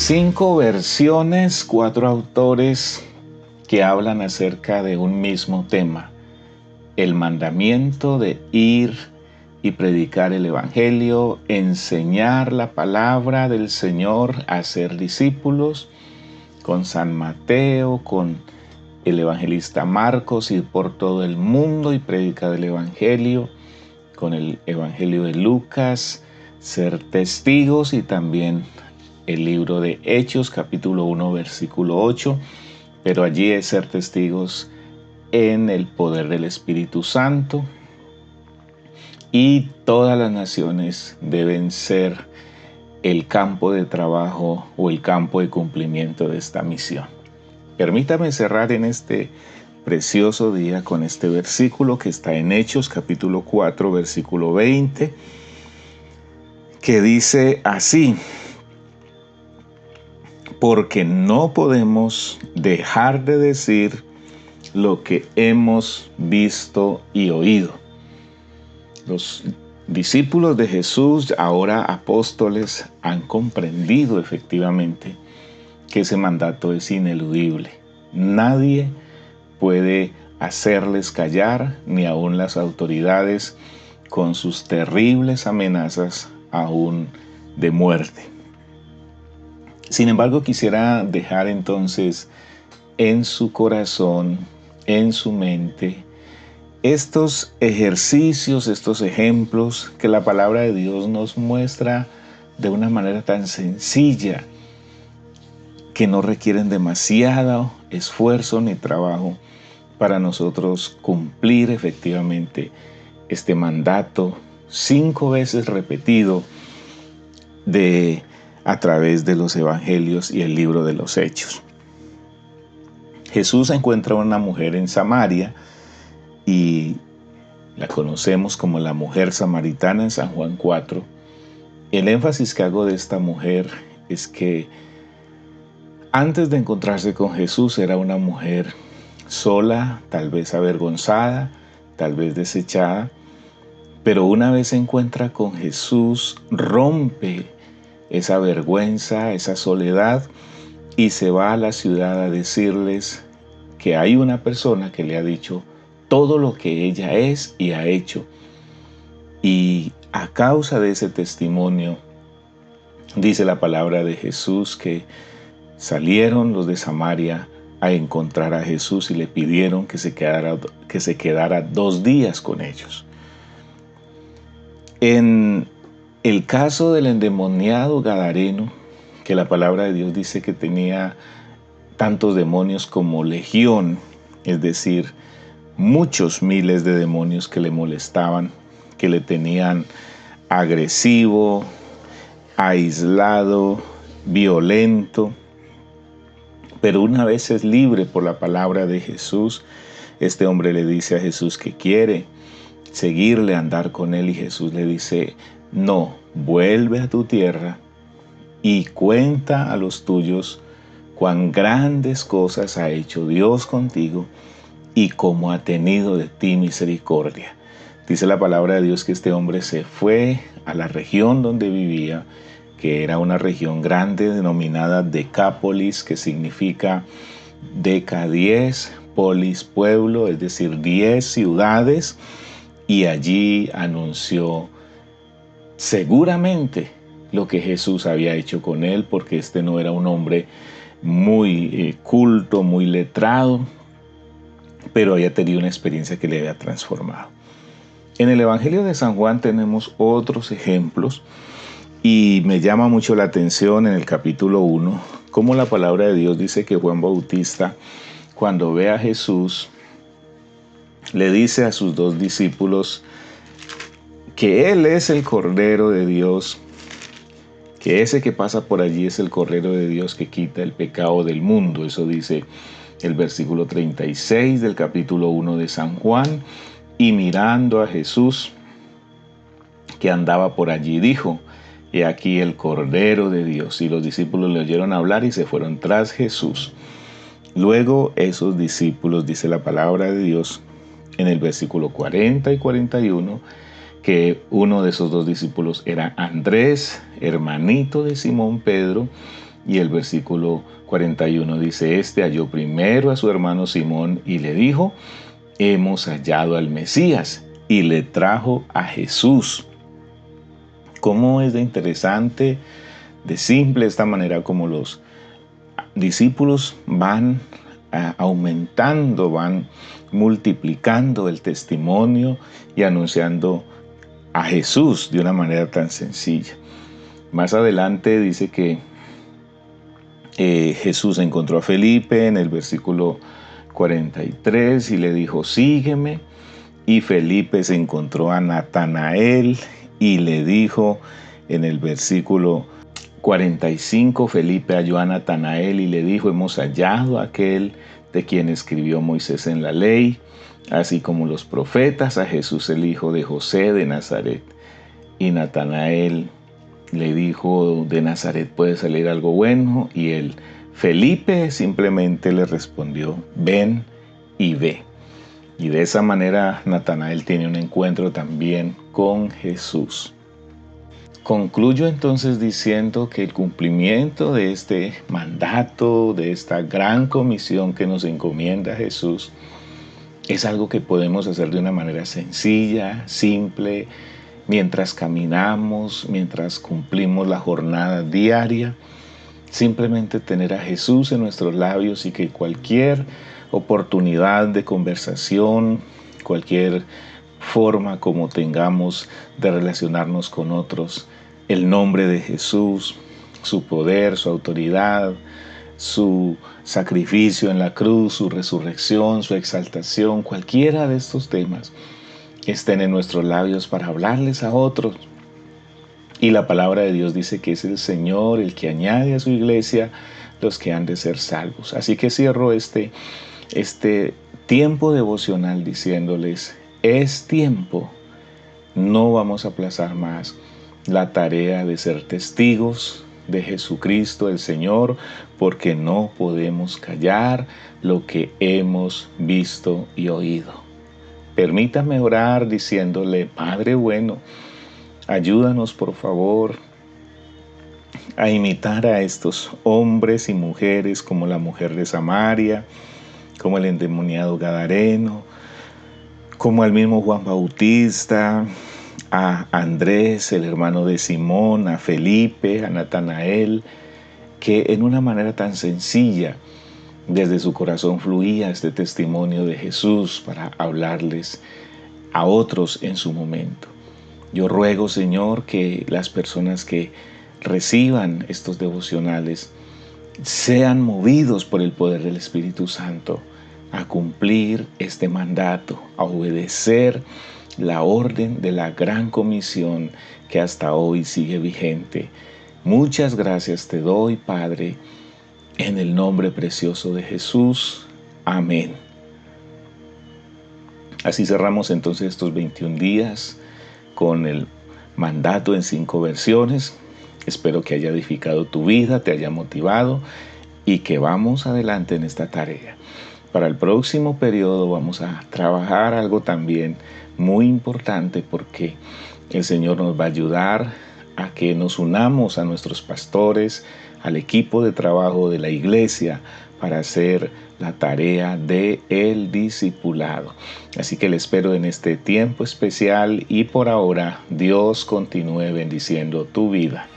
5 versiones, 4 autores que hablan acerca de un mismo tema: el mandamiento de ir y predicar el evangelio, enseñar la palabra del Señor, hacer discípulos, con San Mateo, con el evangelista Marcos, ir por todo el mundo y predicar el evangelio, con el evangelio de Lucas, ser testigos, y también el libro de Hechos, capítulo 1, versículo 8, pero allí es ser testigos en el poder del Espíritu Santo, y todas las naciones deben ser el campo de trabajo o el campo de cumplimiento de esta misión. Permítame cerrar en este precioso día con este versículo que está en Hechos, capítulo 4, versículo 20, que dice así: porque no podemos dejar de decir lo que hemos visto y oído. Los discípulos de Jesús, ahora apóstoles, han comprendido efectivamente que ese mandato es ineludible. Nadie puede hacerles callar, ni aun las autoridades, con sus terribles amenazas aún de muerte. Sin embargo, quisiera dejar entonces en su corazón, en su mente, estos ejercicios, estos ejemplos que la palabra de Dios nos muestra de una manera tan sencilla, que no requieren demasiado esfuerzo ni trabajo para nosotros cumplir efectivamente este mandato 5 veces repetido a través de los evangelios y el libro de los Hechos. Jesús encuentra a una mujer en Samaria y la conocemos como la mujer samaritana en San Juan 4. El énfasis que hago de esta mujer es que antes de encontrarse con Jesús era una mujer sola, tal vez avergonzada, tal vez desechada, pero una vez se encuentra con Jesús, rompe esa vergüenza, esa soledad, y se va a la ciudad a decirles que hay una persona que le ha dicho todo lo que ella es y ha hecho. Y a causa de ese testimonio, dice la palabra de Jesús que salieron los de Samaria a encontrar a Jesús y le pidieron que se quedara 2 días con ellos. En el caso del endemoniado gadareno, que la palabra de Dios dice que tenía tantos demonios como legión, es decir, muchos miles de demonios que le molestaban, que le tenían agresivo, aislado, violento. Pero una vez es libre por la palabra de Jesús, este hombre le dice a Jesús que quiere seguirle, andar con él, y Jesús le dice: no, vuelve a tu tierra y cuenta a los tuyos cuán grandes cosas ha hecho Dios contigo y cómo ha tenido de ti misericordia. Dice la palabra de Dios que este hombre se fue a la región donde vivía, que era una región grande denominada Decápolis, que significa Deca 10, Polis pueblo, es decir, 10 ciudades, y allí anunció seguramente lo que Jesús había hecho con él, porque este no era un hombre muy culto, muy letrado, pero había tenido una experiencia que le había transformado. En el Evangelio de San Juan tenemos otros ejemplos, y me llama mucho la atención en el capítulo 1, cómo la palabra de Dios dice que Juan Bautista, cuando ve a Jesús, le dice a sus 2 discípulos que Él es el Cordero de Dios, que ese que pasa por allí es el Cordero de Dios que quita el pecado del mundo. Eso dice el versículo 36 del capítulo 1 de San Juan. Y mirando a Jesús que andaba por allí, dijo: he aquí el Cordero de Dios. Y los discípulos le oyeron hablar y se fueron tras Jesús. Luego esos discípulos, dice la palabra de Dios en el versículo 40 y 41, que uno de esos 2 discípulos era Andrés, hermanito de Simón Pedro, Y el versículo 41 dice, este halló primero a su hermano Simón y le dijo, hemos hallado al Mesías, y le trajo a Jesús. ¿Cómo es de interesante, de simple esta manera como los discípulos van aumentando, van multiplicando el testimonio y anunciando a Jesús de una manera tan sencilla? Más adelante dice que Jesús encontró a Felipe en el versículo 43 y le dijo, sígueme. Y Felipe se encontró a Natanael y le dijo en el versículo 45, Felipe halló a Natanael y le dijo, hemos hallado a aquel de quien escribió Moisés en la ley, así como los profetas, a Jesús el hijo de José de Nazaret. Y Natanael le dijo, de Nazaret puede salir algo bueno. Y Felipe simplemente le respondió, ven y ve. Y de esa manera Natanael tiene un encuentro también con Jesús. Concluyo entonces diciendo que el cumplimiento de este mandato, de esta gran comisión que nos encomienda Jesús, es algo que podemos hacer de una manera sencilla, simple, mientras caminamos, mientras cumplimos la jornada diaria. Simplemente tener a Jesús en nuestros labios y que cualquier oportunidad de conversación, cualquier forma como tengamos de relacionarnos con otros, el nombre de Jesús, su poder, su autoridad, su sacrificio en la cruz, su resurrección, su exaltación, cualquiera de estos temas estén en nuestros labios para hablarles a otros. Y la palabra de Dios dice que es el Señor el que añade a su iglesia los que han de ser salvos. Así que cierro este tiempo devocional diciéndoles, es tiempo, no vamos a aplazar más la tarea de ser testigos de Jesucristo el Señor, porque no podemos callar lo que hemos visto y oído. Permítame orar diciéndole, Padre bueno, ayúdanos por favor a imitar a estos hombres y mujeres como la mujer de Samaria, como el endemoniado Gadareno, como al mismo Juan Bautista, a Andrés, el hermano de Simón, a Felipe, a Natanael, que en una manera tan sencilla, desde su corazón fluía este testimonio de Jesús para hablarles a otros en su momento. Yo ruego, Señor, que las personas que reciban estos devocionales sean movidos por el poder del Espíritu Santo a cumplir este mandato, a obedecer la orden de la gran comisión que hasta hoy sigue vigente. Muchas gracias te doy, Padre, en el nombre precioso de Jesús. Amén. Así cerramos entonces estos 21 días con el mandato en 5 versiones. Espero que haya edificado tu vida, te haya motivado y que vamos adelante en esta tarea. Para el próximo periodo vamos a trabajar algo también muy importante porque el Señor nos va a ayudar a que nos unamos a nuestros pastores, al equipo de trabajo de la iglesia para hacer la tarea de el discipulado. Así que le espero en este tiempo especial y por ahora Dios continúe bendiciendo tu vida.